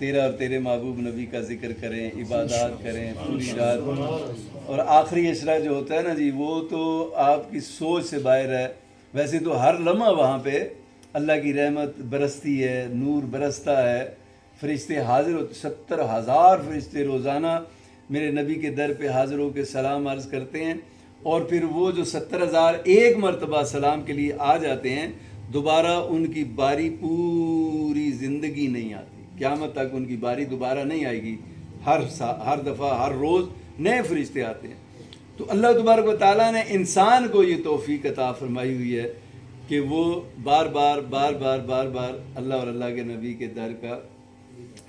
تیرا اور تیرے محبوب نبی کا ذکر کریں، عبادات کریں پوری رات. اور آخری عشرہ جو ہوتا ہے نا جی، وہ تو آپ کی سوچ سے باہر ہے. ویسے تو ہر لمحہ وہاں پہ اللہ کی رحمت برستی ہے، نور برستا ہے، فرشتے حاضر ہوتے. 70,000 فرشتے روزانہ میرے نبی کے در پہ حاضر ہو کے سلام عرض کرتے ہیں. اور پھر وہ جو 70,000 ایک مرتبہ سلام کے لیے آ جاتے ہیں، دوبارہ ان کی باری پوری زندگی نہیں آتی، قیامت تک ان کی باری دوبارہ نہیں آئے گی. ہر دفعہ ہر روز نئے فرشتے آتے ہیں. تو اللہ تبارک و تعالیٰ نے انسان کو یہ توفیق عطا فرمائی ہوئی ہے کہ وہ بار بار اللہ اور اللہ کے نبی کے در کا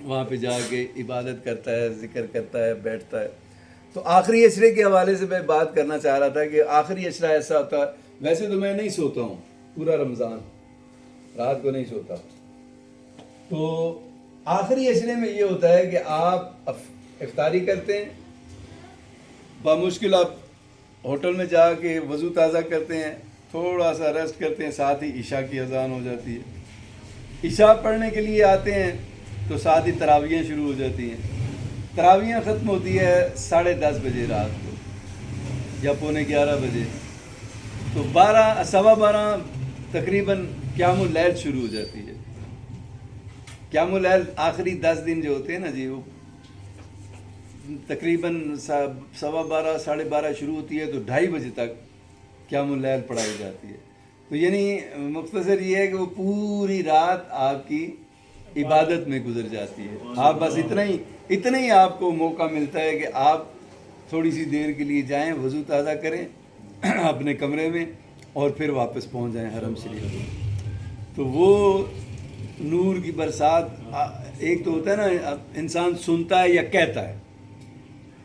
وہاں پہ جا کے عبادت کرتا ہے، ذکر کرتا ہے، بیٹھتا ہے. تو آخری عشرے کے حوالے سے میں بات کرنا چاہ رہا تھا کہ آخری عشرہ ایسا ہوتا ہے. ویسے تو میں نہیں سوتا ہوں پورا رمضان، رات کو نہیں سوتا. تو آخری عشرے میں یہ ہوتا ہے کہ آپ افطاری کرتے ہیں، بمشکل آپ ہوٹل میں جا کے وضو تازہ کرتے ہیں، تھوڑا سا ریسٹ کرتے ہیں، ساتھ ہی عشاء کی اذان ہو جاتی ہے. عشاء پڑھنے کے لیے آتے ہیں تو ساتھ ہی تراویحیں شروع ہو جاتی ہیں. تراویحیں ختم ہوتی ہے 10:30 بجے رات کو یا 11:45 بجے. تو 12 تقریباً قیام اللیل شروع ہو جاتی ہے. قیام اللیل آخری 10 دن جو ہوتے ہیں نا جی، وہ تقریباً 12:15 12:30 شروع ہوتی ہے تو 2:30 بجے تک قیام اللیل پڑھائی جاتی ہے. تو یعنی مختصر یہ ہے کہ وہ پوری رات آپ کی عبادت میں گزر جاتی ہے. آپ بس اتنا ہی آپ کو موقع ملتا ہے کہ آپ تھوڑی سی دیر کے لیے جائیں، وضو تازہ کریں اپنے کمرے میں اور پھر واپس پہنچ جائیں حرم شریف. تو وہ نور کی برسات ایک تو ہوتا ہے نا، انسان سنتا ہے یا کہتا ہے.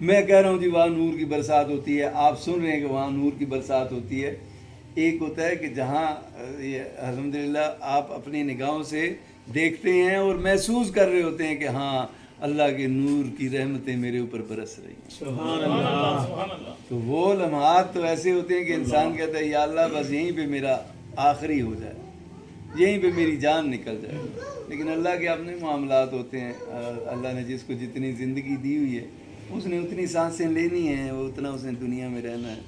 میں کہہ رہا ہوں جی وہاں نور کی برسات ہوتی ہے، آپ سن رہے ہیں کہ وہاں نور کی برسات ہوتی ہے. ایک ہوتا ہے کہ جہاں الحمدللہ آپ اپنی نگاہوں سے دیکھتے ہیں اور محسوس کر رہے ہوتے ہیں کہ ہاں اللہ کے نور کی رحمتیں میرے اوپر برس رہی ہیں. سبحان اللہ. تو وہ لمحات تو ایسے ہوتے ہیں کہ انسان کہتا ہے یا اللہ بس یہیں پہ میرا آخری ہو جائے، یہیں پہ میری جان نکل جائے. لیکن اللہ کے اپنے معاملات ہوتے ہیں. اللہ نے جس کو جتنی زندگی دی ہوئی ہے اس نے اتنی سانسیں لینی ہیں، وہ اتنا اس نے دنیا میں رہنا ہے.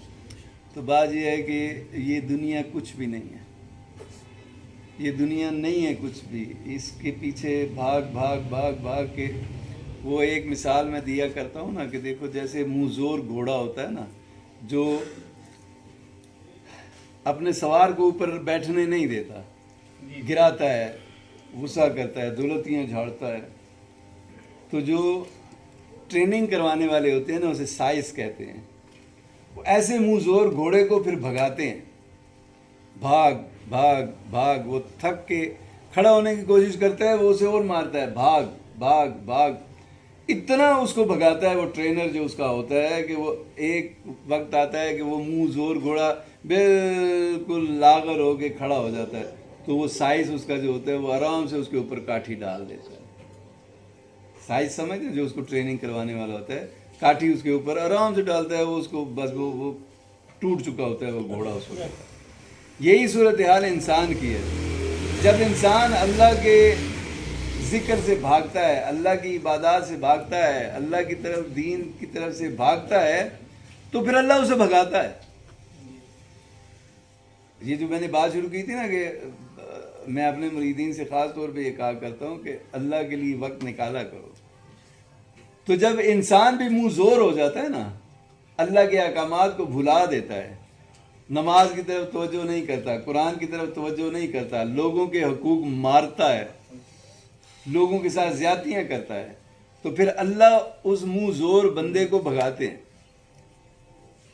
تو بات یہ ہے کہ یہ دنیا کچھ بھی نہیں ہے، یہ دنیا نہیں ہے کچھ بھی. اس کے پیچھے بھاگ کے وہ ایک مثال میں دیا کرتا ہوں نا کہ دیکھو جیسے منہ زور گھوڑا ہوتا ہے نا، جو اپنے سوار کو اوپر بیٹھنے نہیں دیتا، گراتا ہے، غصہ کرتا ہے، دولتیاں جھاڑتا ہے. تو جو ٹریننگ کروانے والے ہوتے ہیں نا اسے سائز کہتے ہیں. وہ ایسے منہ زور گھوڑے کو پھر بھگاتے ہیں، بھاگ. وہ تھک کے کھڑا ہونے کی کوشش کرتا ہے، وہ اسے اور مارتا ہے، بھاگ. اتنا اس کو بھگاتا ہے وہ ٹرینر جو اس کا ہوتا ہے کہ وہ ایک وقت آتا ہے کہ وہ منہ زور گھوڑا بالکل لاغر ہو کے کھڑا ہو جاتا ہے. تو وہ سائز اس کا جو ہوتا ہے وہ آرام سے اس کے اوپر کاٹھی ڈال دیتا ہے. سائز سمجھتے ہیں جو اس کو ٹریننگ کروانے والا ہوتا ہے، کاٹھی اس کے اوپر آرام سے ڈالتا ہے. وہ اس کو بس وہ ٹوٹ چکا ہوتا ہے وہ گھوڑا اس وقت. یہی صورتحال انسان کی ہے. جب انسان اللہ کے ذکر سے بھاگتا ہے، اللہ کی عبادات سے بھاگتا ہے، اللہ کی طرف دین کی طرف سے بھاگتا ہے، تو پھر اللہ اسے بھگاتا ہے. یہ جو میں نے بات شروع کی تھی نا کہ میں اپنے مریدین سے خاص طور پہ یہ کہا کرتا ہوں کہ اللہ کے لیے وقت نکالا کرو. تو جب انسان بھی منہ زور ہو جاتا ہے نا، اللہ کے احکامات کو بھلا دیتا ہے، نماز کی طرف توجہ نہیں کرتا، قرآن کی طرف توجہ نہیں کرتا، لوگوں کے حقوق مارتا ہے، لوگوں کے ساتھ زیادتیاں کرتا ہے، تو پھر اللہ اس منہ زور بندے کو بھگاتے ہیں.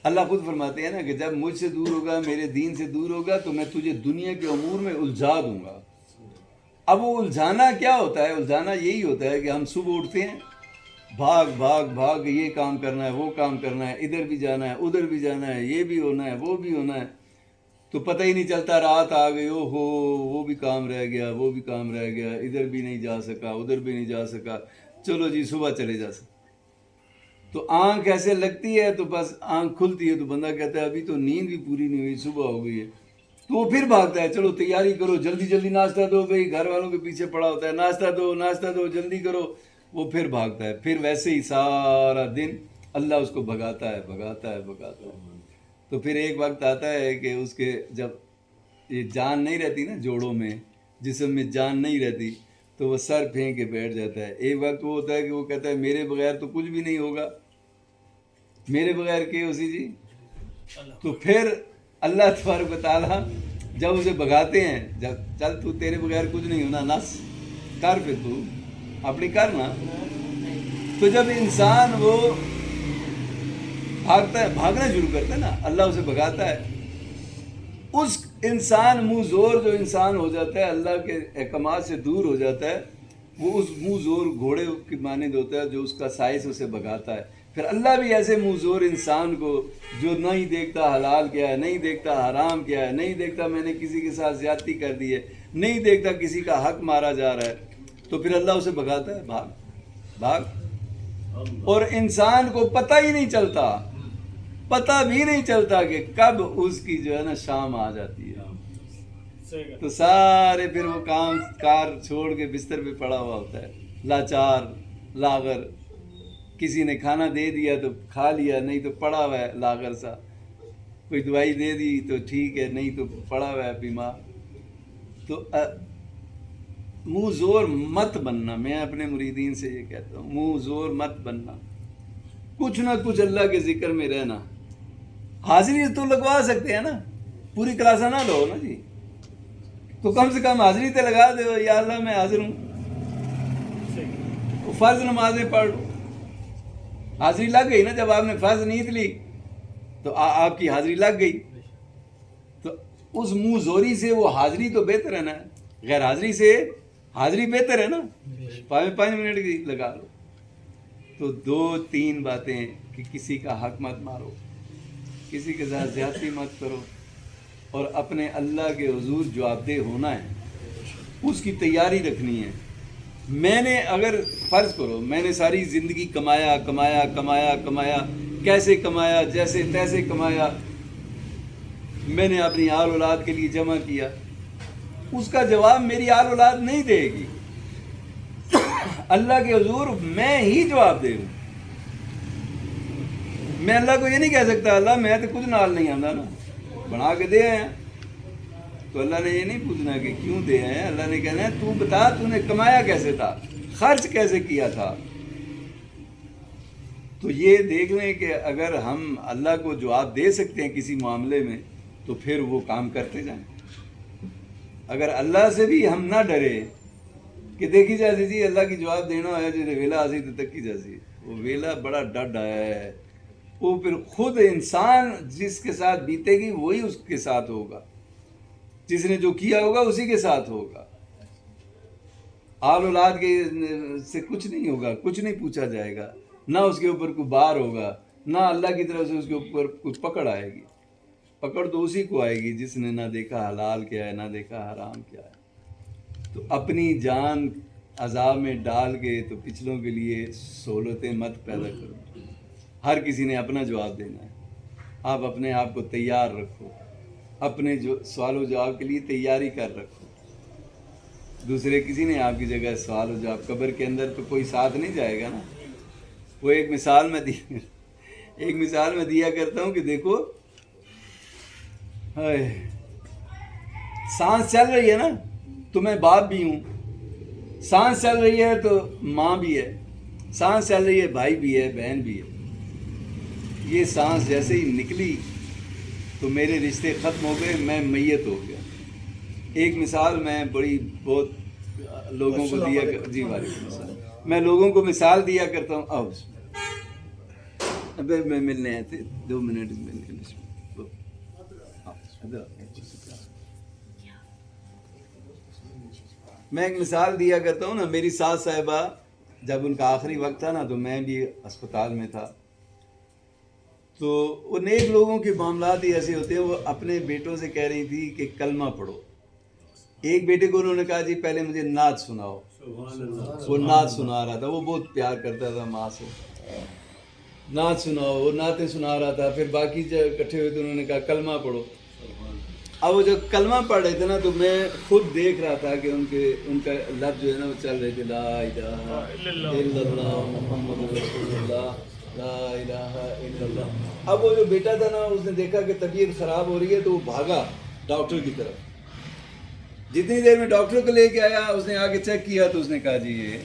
اللہ خود فرماتے ہیں نا کہ جب مجھ سے دور ہوگا، میرے دین سے دور ہوگا، تو میں تجھے دنیا کے امور میں الجھا دوں گا. اب وہ الجھانا کیا ہوتا ہے؟ الجھانا یہی ہوتا ہے کہ ہم صبح اٹھتے ہیں، بھاگ یہ کام کرنا ہے، وہ کام کرنا ہے، ادھر بھی جانا ہے، ادھر بھی جانا ہے، یہ بھی ہونا ہے، وہ بھی ہونا ہے. تو پتہ ہی نہیں چلتا، رات آ گئی، وہ بھی کام رہ گیا، وہ بھی کام رہ گیا، ادھر بھی نہیں جا سکا، ادھر بھی نہیں جا سکا، چلو جی صبح چلے جا سکا. تو آنکھ ایسے لگتی ہے تو بس آنکھ کھلتی ہے تو بندہ کہتا ہے ابھی تو نیند بھی پوری نہیں ہوئی، صبح ہو گئی ہے. تو وہ پھر بھاگتا ہے، چلو تیاری کرو، جلدی ناشتہ دو. بھائی گھر والوں کے پیچھے پڑا ہوتا ہے، ناشتہ دو جلدی کرو. وہ پھر بھاگتا ہے، پھر ویسے ہی سارا دن اللہ اس کو بھگاتا ہے بھگاتا ہے بھگاتا ہے. تو پھر ایک وقت آتا ہے کہ اس کے جب یہ جان نہیں رہتی نا جوڑوں میں، جسم میں جان نہیں رہتی، تو وہ سر پھینک کے بیٹھ جاتا ہے. ایک وقت وہ ہوتا ہے کہ وہ کہتا ہے میرے بغیر تو کچھ بھی نہیں ہوگا، میرے بغیر کے اسی جی. تو پھر اللہ تبارک و تعالیٰ جب اسے بھگاتے ہیں، جب چل تو تیرے بغیر کچھ نہیں ہونا، نس کر پھر تو اپنی کرنا. تو جب انسان وہ بھاگتا ہے، بھاگنا شروع کرتا ہے نا، اللہ اسے بھگاتا ہے. اس انسان منہ زور جو انسان ہو جاتا ہے، اللہ کے احکامات سے دور ہو جاتا ہے، وہ اس منہ زور گھوڑے کی مانند ہوتا ہے جو اس کا سائز اسے بھگاتا ہے. پھر اللہ بھی ایسے منہ زور انسان کو جو نہیں دیکھتا حلال کیا ہے، نہیں دیکھتا حرام کیا ہے، نہیں دیکھتا میں نے کسی کے ساتھ زیادتی کر دی ہے، نہیں دیکھتا کسی کا حق مارا جا رہا ہے، تو پھر اللہ اسے بھگاتا ہے بھاگ بھاگ. اور انسان کو پتہ ہی نہیں چلتا، پتہ بھی نہیں چلتا کہ کب اس کی جو ہے نا شام آ جاتی ہے. تو سارے پھر وہ کام کار چھوڑ کے بستر پہ پڑا ہوا ہوتا ہے، لاچار لاغر. کسی نے کھانا دے دیا تو کھا لیا، نہیں تو پڑا ہوا ہے لاغر سا. کوئی دوائی دے دی تو ٹھیک ہے، نہیں تو پڑا ہوا ہے بیمار. تو منہ زور مت بننا. میں اپنے مریدین سے یہ کہتا ہوں، منہ زور مت بننا. کچھ نہ کچھ اللہ کے ذکر میں رہنا. حاضری تو لگوا سکتے ہیں نا، پوری کلاسیں نہ لو نا جی، تو کم سے کم حاضری تے لگا دو، یا اللہ میں حاضر ہوں. فرض نمازیں پڑھ لو، حاضری لگ گئی نا. جب آپ نے فرض نیت لی تو آپ کی حاضری لگ گئی. تو اس منہ زوری سے وہ حاضری تو بہتر ہے نا، غیر حاضری سے حاضری بہتر ہے نا. 5 منٹ کی لگا لو. تو 2-3 باتیں کہ کسی کا حق مت مارو، کسی کے ساتھ زیادتی مت کرو، اور اپنے اللہ کے حضور جواب دہ ہونا ہے، اس کی تیاری رکھنی ہے. میں نے اگر فرض کرو میں نے ساری زندگی کمایا کمایا کمایا کمایا، کیسے کمایا، جیسے تیسے کمایا، میں نے اپنی آل اولاد کے لیے جمع کیا، اس کا جواب میری آل اولاد نہیں دے گی. اللہ کے حضور میں ہی جواب دے ہوں. میں اللہ کو یہ نہیں کہہ سکتا اللہ میں تو کچھ نال نہیں آتا نا، بنا کے دے ہیں. تو اللہ نے یہ نہیں پوچھنا کہ کیوں دے ہیں، اللہ نے کہنا ہے تو بتا تو نے کمایا کیسے تھا، خرچ کیسے کیا تھا. تو یہ دیکھ لیں کہ اگر ہم اللہ کو جواب دے سکتے ہیں کسی معاملے میں تو پھر وہ کام کرتے جائیں. اگر اللہ سے بھی ہم نہ ڈرے کہ دیکھی جاتی جی اللہ کی جواب دینا ہے جی ویلا آسی تو تک کی جاتی، وہ ویلا بڑا ڈڈ ہے. وہ پھر خود انسان جس کے ساتھ بیتے گی وہی اس کے ساتھ ہوگا، جس نے جو کیا ہوگا اسی کے ساتھ ہوگا. آل اولاد کے سے کچھ نہیں ہوگا، کچھ نہیں پوچھا جائے گا، نہ اس کے اوپر کوئی بار ہوگا، نہ اللہ کی طرف سے اس کے اوپر کوئی پکڑ آئے گی. پکڑ تو اسی کو آئے گی جس نے نہ دیکھا حلال کیا ہے نہ دیکھا حرام کیا ہے. تو اپنی جان عذاب میں ڈال کے تو پچھلوں کے لیے سہولتیں مت پیدا کرو. ہر کسی نے اپنا جواب دینا ہے. آپ اپنے آپ کو تیار رکھو، اپنے جو سوال و جواب کے لیے تیاری کر رکھو. دوسرے کسی نے آپ کی جگہ سوال و جواب، قبر کے اندر تو کوئی ساتھ نہیں جائے گا نا. وہ ایک مثال میں دیا کرتا ہوں کہ دیکھو سانس چل رہی ہے نا تو میں باپ بھی ہوں، سانس چل رہی ہے تو ماں بھی ہے، سانس چل رہی ہے بھائی بھی ہے بہن بھی ہے. یہ سانس جیسے ہی نکلی تو میرے رشتے ختم ہو گئے، میں میت ہو گیا. ایک مثال میں بڑی بہت لوگوں کو دیا جی وعلیکم السلام، میں لوگوں کو مثال دیا کرتا ہوں. ابے میں ملنے آئے تھے 2 منٹ میں ایک مثال دیا کرتا ہوں نا. میری ساس صاحبہ جب ان کا آخری وقت تھا نا تو میں بھی اسپتال میں تھا. تو وہ نیک لوگوں کے معاملات ہی ایسے ہوتے ہیں. وہ اپنے بیٹوں سے کہہ رہی تھی کہ کلمہ پڑھو. ایک بیٹے کو انہوں نے کہا جی پہلے مجھے نعت سناؤ. وہ نعت سنا رہا تھا، وہ بہت پیار کرتا تھا ماں سے. نعت سناؤ، وہ نعتیں سنا رہا تھا. پھر باقی جب اکٹھے ہوئے تو انہوں نے کہا کلمہ پڑھو. اب وہ جو کلمہ پڑھ رہے تھے نا تو میں خود دیکھ رہا تھا کہ ان کا لفظ جو ہے نا وہ چل رہے تھے لا الہ الا اللہ محمد رسول اللہ لا الہ الا اللہ. اب وہ جو بیٹا تھا نا اس نے دیکھا کہ طبیعت خراب ہو رہی ہے تو وہ بھاگا ڈاکٹر کی طرف. جتنی دیر میں ڈاکٹر کو لے کے آیا اس نے آ کے چیک کیا تو اس نے کہا جی یہ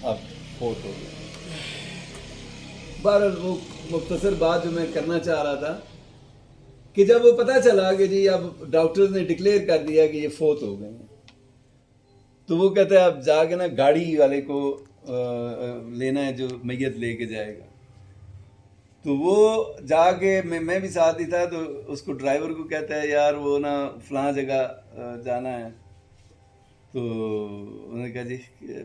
اب فوت ہو گیا. بہرحال وہ مختصر بات جو میں کرنا چاہ رہا تھا کہ جب وہ پتہ چلا کہ جی اب ڈاکٹر نے ڈکلیئر کر دیا کہ یہ فوت ہو گئے ہیں تو وہ کہتا ہے اب جا کے نا گاڑی والے کو لینا ہے جو میت لے کے جائے گا. تو وہ جا کے میں بھی ساتھ ہی تھا تو اس کو ڈرائیور کو کہتا ہے یار وہ نا فلاں جگہ جانا ہے. تو انہوں نے کہا جی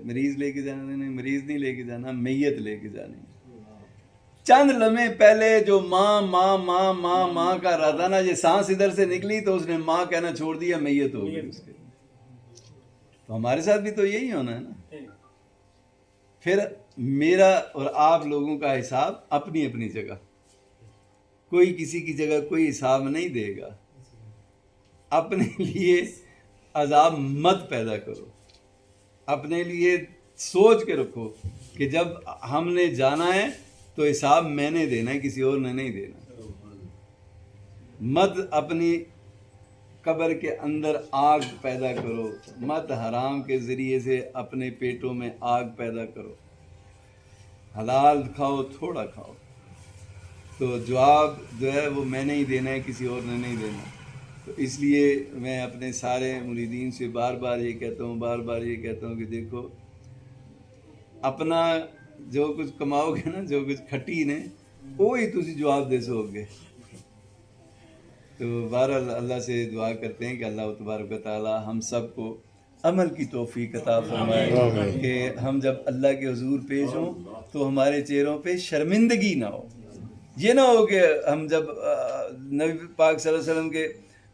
مریض لے کے جانا. نہیں مریض نہیں لے کے جانا, میت لے کے جانی. چند لمحے پہلے جو ماں ماں ماں ماں ماں کا رہا تھا نا, یہ سانس ادھر سے نکلی تو اس نے ماں کہنا چھوڑ دیا, میت ہو گئی اس کے. تو ہمارے ساتھ بھی تو یہی ہونا ہے نا. پھر میرا اور آپ لوگوں کا حساب اپنی اپنی جگہ, کوئی کسی کی جگہ کوئی حساب نہیں دے گا. اپنے لیے عذاب مت پیدا کرو, اپنے لیے سوچ کے رکھو کہ جب ہم نے جانا ہے تو حساب میں نے دینا ہے, کسی اور نے نہیں دینا. مت اپنی قبر کے اندر آگ پیدا کرو, مت حرام کے ذریعے سے اپنے پیٹوں میں آگ پیدا کرو. حلال کھاؤ, تھوڑا کھاؤ. تو جواب جو ہے وہ میں نے ہی دینا ہے, کسی اور نے نہیں دینا. تو اس لیے میں اپنے سارے مریدین سے بار بار یہ کہتا ہوں کہ دیکھو اپنا جو کچھ کماؤ گے نا, جو کچھ کھٹی نے وہی تسی جواب دے سو گے. تو بہرحال اللہ سے دعا کرتے ہیں کہ اللہ تبارک و تعالی ہم سب کو عمل کی توفیق عطا فرمائے کہ ہم جب اللہ کے حضور پیش ہوں تو ہمارے چہروں پہ شرمندگی نہ ہو. یہ نہ ہو کہ ہم جب نبی پاک صلی اللہ علیہ وسلم کے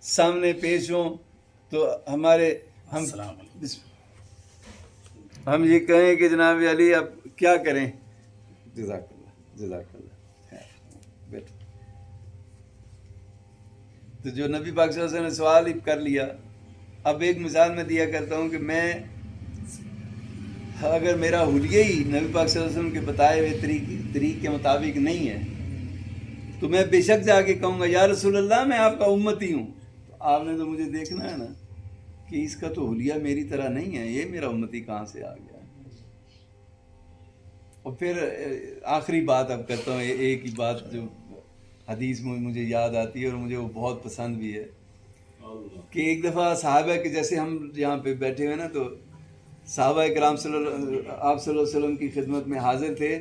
سامنے پیش ہوں تو ہم یہ کہیں کہ جناب علی اب کیا کریں. جزاک اللہ بیٹھو. تو جو نبی پاک صلی اللہ علیہ وسلم نے سوال ہی کر لیا. اب ایک مثال میں دیا کرتا ہوں کہ میں اگر حلیہ ہی نبی پاک صلی اللہ علیہ وسلم کے بتائے ہوئے طریق کے مطابق نہیں ہے تو میں بے شک جا کے کہوں گا یا رسول اللہ میں آپ کا امتی ہوں. تو آپ نے تو مجھے دیکھنا ہے نا کہ اس کا تو حلیہ میری طرح نہیں ہے, یہ میرا امتی کہاں سے آ گیا. اور پھر آخری بات اب کرتا ہوں, ایک ہی بات جو حدیث میں مجھے یاد آتی ہے اور مجھے وہ بہت پسند بھی ہے کہ ایک دفعہ صحابہ کے جیسے ہم یہاں پہ بیٹھے ہوئے نا تو صحابہ کرام آپ صلی اللہ علیہ وسلم کی خدمت میں حاضر تھے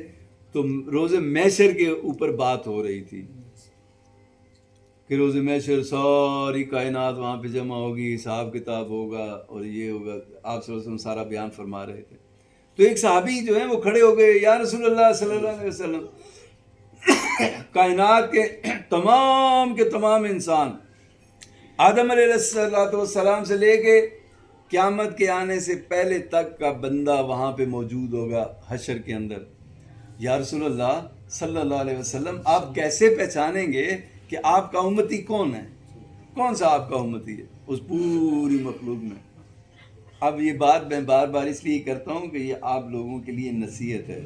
تو روز محشر کے اوپر بات ہو رہی تھی کہ روز محشر ساری کائنات وہاں پہ جمع ہوگی, حساب کتاب ہوگا اور یہ ہوگا. آپ صلی اللہ علیہ وسلم سارا بیان فرما رہے تھے. تو ایک صحابی جو ہیں وہ کھڑے ہو گئے, یا رسول اللہ صلی اللہ علیہ وسلم کائنات کے تمام انسان آدم علیہ السلام سے لے کے قیامت کے آنے سے پہلے تک کا بندہ وہاں پہ موجود ہوگا حشر کے اندر. یا رسول اللہ صلی اللہ علیہ وسلم آپ کیسے پہچانیں گے کہ آپ کا امتی کون ہے, کون سا آپ کا امتی ہے اس پوری مخلوق میں. اب یہ بات میں بار بار اس لیے کرتا ہوں کہ یہ آپ لوگوں کے لیے نصیحت ہے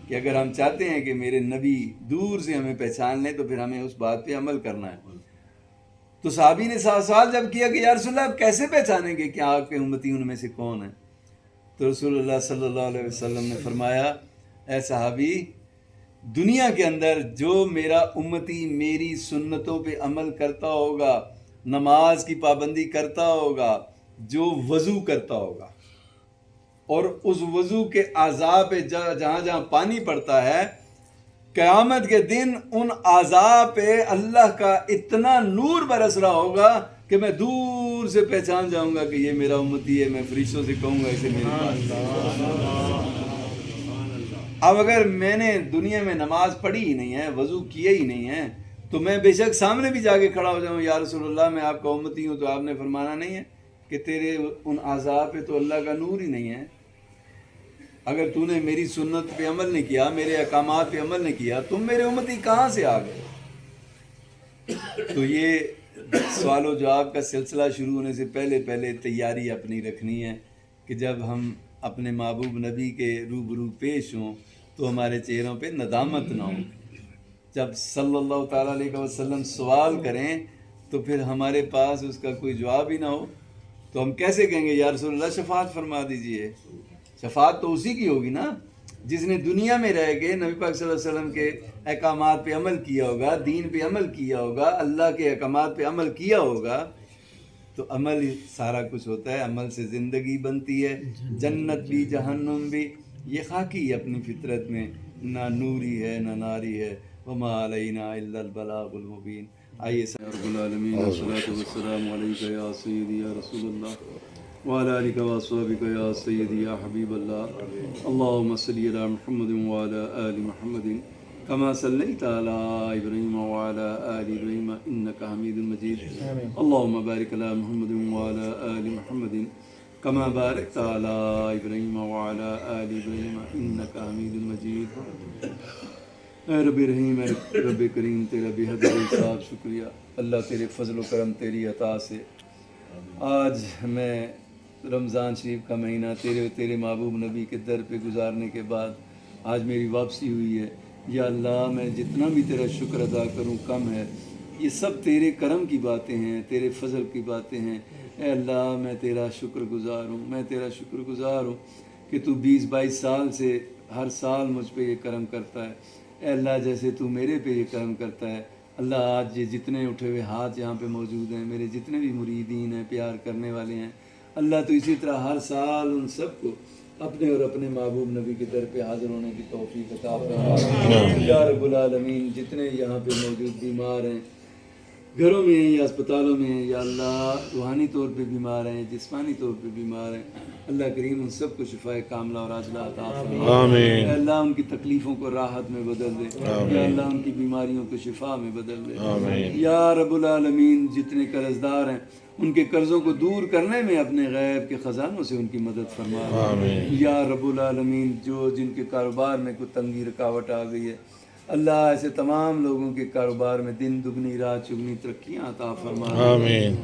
کہ اگر ہم چاہتے ہیں کہ میرے نبی دور سے ہمیں پہچان لیں تو پھر ہمیں اس بات پہ عمل کرنا ہے. تو صحابی نے سوال جب کیا کہ یا رسول اللہ آپ کیسے پہچانیں گے کہ آپ کے امتی ان میں سے کون ہیں, تو رسول اللہ صلی اللہ علیہ وسلم نے فرمایا اے صحابی دنیا کے اندر جو میرا امتی میری سنتوں پہ عمل کرتا ہوگا, نماز کی پابندی کرتا ہوگا, جو وضو کرتا ہوگا اور اس وضو کے اعضاء پہ جہاں جہاں پانی پڑتا ہے قیامت کے دن ان اعضاء پہ اللہ کا اتنا نور برس رہا ہوگا کہ میں دور سے پہچان جاؤں گا کہ یہ میرا امتی ہے. میں فرشتوں سے کہوں گا اسے میرے پاس. اب اگر میں نے دنیا میں نماز پڑھی ہی نہیں ہے, وضو کیے ہی نہیں ہے, تو میں بے شک سامنے بھی جا کے کھڑا ہو جاؤں یا رسول اللہ میں آپ کا امتی ہوں, تو آپ نے فرمانا نہیں ہے کہ تیرے ان اعضاء پہ تو اللہ کا نور ہی نہیں ہے. اگر تو نے میری سنت پہ عمل نہیں کیا, میرے احکامات پہ عمل نہیں کیا, تم میرے امتی کہاں سے آ گئے. تو یہ سوال و جواب کا سلسلہ شروع ہونے سے پہلے تیاری اپنی رکھنی ہے کہ جب ہم اپنے محبوب نبی کے روبرو پیش ہوں تو ہمارے چہروں پہ ندامت نہ ہو. جب صلی اللہ تعالیٰ علیہ وسلم سوال کریں تو پھر ہمارے پاس اس کا کوئی جواب ہی نہ ہو تو ہم کیسے کہیں گے یا رسول اللہ شفاعت فرما دیجئے. شفاعت تو اسی کی ہوگی نا جس نے دنیا میں رہ کے نبی پاک صلی اللہ علیہ وسلم کے احکامات پہ عمل کیا ہوگا, دین پہ عمل کیا ہوگا, اللہ کے احکامات پہ عمل کیا ہوگا. تو عمل ہی سارا کچھ ہوتا ہے, عمل سے زندگی بنتی ہے, جنت بھی جہنم بھی. یہ خاکی اپنی فطرت میں نہ نوری ہے نہ ناری ہے. وما علینا الا البلاغ المبین. آئیے رب العالمین والصلاة والسلام علیکہ یا سیدی یا رسول اللہ وعلی آلہ واصحابہ یا سیدی یا حبیب اللہ. اللہم صلی علی محمد وعلی آل محمد کما صلیت علی ابراہیم وعلی آل ابراہیم انک حمید مجید. اللہم بارک علی محمد وعلی آل محمد کما بارکت علی ابراہیم وعلی آل ابراہیم انک حمید مجید. اے رب رحیم, اے رب کریم, تیرا بے حد حساب شکریہ اللہ, تیرے فضل و کرم, تیری عطا سے آج میں رمضان شریف کا مہینہ تیرے محبوب نبی کے در پہ گزارنے کے بعد آج میری واپسی ہوئی ہے. یا اللہ میں جتنا بھی تیرا شکر ادا کروں کم ہے. یہ سب تیرے کرم کی باتیں ہیں, تیرے فضل کی باتیں ہیں. اے اللہ میں تیرا شکر گزار ہوں, میں تیرا شکر گزار ہوں کہ تو 20-22 سال سے ہر سال مجھ پہ یہ کرم کرتا ہے. اے اللہ جیسے تو میرے پہ یہ کرم کرتا ہے اللہ, آج یہ جتنے اٹھے ہوئے ہاتھ یہاں پہ موجود ہیں, میرے جتنے بھی مریدین ہیں, پیار کرنے والے ہیں, اللہ تو اسی طرح ہر سال ان سب کو اپنے اور اپنے محبوب نبی کے در پہ حاضر ہونے کی توفیق عطا فرما. یا رب العالمین جتنے یہاں پہ موجود بیمار ہیں, گھروں میں ہیں یا اسپتالوں میں ہیں, یا اللہ روحانی طور پہ بیمار ہیں, جسمانی طور پہ بیمار ہیں, اللہ کریم ان سب کو شفائے کاملہ اور عاجلہ عطا فرما. آمین. اللہ ان کی تکلیفوں کو راحت میں بدل دے. یا اللہ ان کی بیماریوں کو شفا میں بدل دے. آمین. یا رب العالمین جتنے قرض دار ہیں ان کے قرضوں کو دور کرنے میں اپنے غیب کے خزانوں سے ان کی مدد فرما. آمین. یا رب العالمین جن کے کاروبار میں کوئی تنگی رکاوٹ آ گئی ہے اللہ ایسے تمام لوگوں کے کاروبار میں دن دگنی رات چگنی ترقیاں عطا فرما. آمین.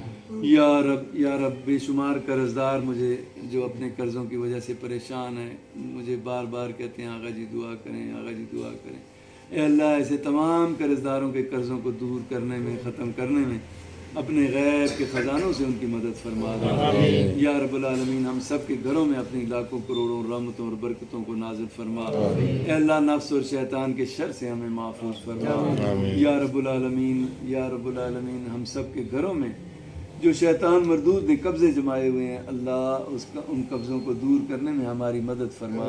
یا رب بے شمار قرض دار مجھے جو اپنے قرضوں کی وجہ سے پریشان ہیں, مجھے بار بار کہتے ہیں آقا جی دعا کریں, آقا جی دعا کریں. اے اللہ ایسے تمام قرض داروں کے قرضوں کو دور کرنے میں, ختم کرنے میں اپنے غیب کے خزانوں سے ان کی مدد فرما دے. یا رب العالمین ہم سب کے گھروں میں اپنی لاکھوں کروڑوں رحمتوں اور برکتوں کو نازل فرما. اے اللہ نفس اور شیطان کے شر سے ہمیں محفوظ فرما. یا رب العالمین ہم سب کے گھروں میں جو شیطان مردود نے قبضے جمائے ہوئے ہیں اللہ ان قبضوں کو دور کرنے میں ہماری مدد فرما.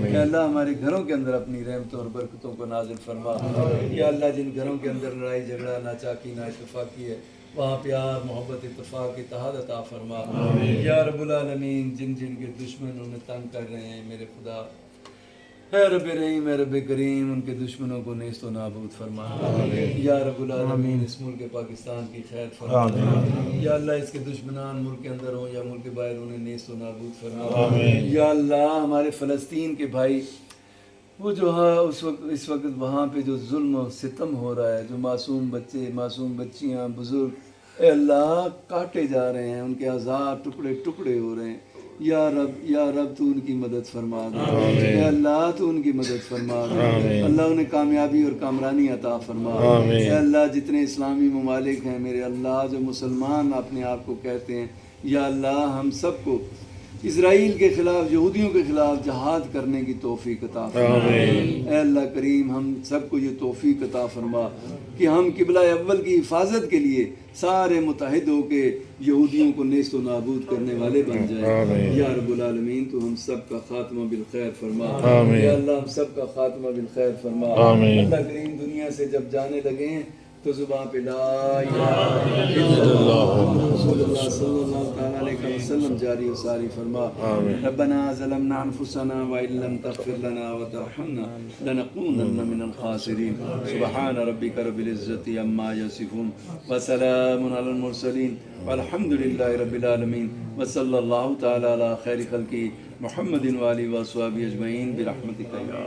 اے اللہ ہمارے گھروں کے اندر اپنی رحمتوں اور برکتوں کو نازل فرما. یا اللہ جن گھروں کے اندر لڑائی جھگڑا ناچاکی نااتفاقی ہے وہاں پیار محبت اتفاق اتحاد عطا فرما. یا رب العالمین جن کے دشمن انہیں تنگ کر رہے ہیں میرے خدا, اے رب رحیم, اے رب کریم ان کے دشمنوں کو نیست و نابود فرما. یا رب العالمین اس ملک پاکستان کی خیر فرما. یا اللہ اس کے دشمنان ملک کے اندر ہوں یا ملک کے باہر انہیں نیست و نابود فرما. یا اللہ ہمارے فلسطین کے بھائی وہ جو اس وقت وہاں پہ جو ظلم و ستم ہو رہا ہے, جو معصوم بچے معصوم بچیاں بزرگ اے اللہ کاٹے جا رہے ہیں, ان کے اعضاء ٹکڑے ٹکڑے ہو رہے ہیں. یا رب تو ان کی مدد فرما دے. اے اللہ تو ان کی مدد فرما دے. اللہ انہیں کامیابی اور کامرانی عطا فرما. اے اللہ جتنے اسلامی ممالک ہیں میرے اللہ جو مسلمان اپنے آپ کو کہتے ہیں, یا اللہ ہم سب کو اسرائیل کے خلاف یہودیوں کے خلاف جہاد کرنے کی توفیق عطا فرما. اے اللہ کریم ہم سب کو یہ توفیق عطا فرما کہ ہم قبلہ اول کی حفاظت کے لیے سارے متحد ہو کے یہودیوں کو نیست و نابود کرنے والے بن جائیں. یا رب العالمین تو ہم سب کا خاتمہ بالخیر فرما. یا اللہ ہم سب کا خاتمہ بالخیر فرما. اللہ کریم دنیا سے جب جانے لگے ہیں تو زبان پہ لا الہ الا اللہ رسول اللہ صلی اللہ تعالی علیہ وسلم جاری و ساری فرما. ربنا ظلمنا انفسنا وان لم تغفر لنا وترحمنا لنكونن من الخاسرین. سبحان ربک رب العزۃ عما یصفون وسلام علی المرسلین والحمد للہ رب العالمین وصلی اللہ تعالی علی خیر خلقہ محمد وآلہ وصحبہ اجمعین برحمتک یا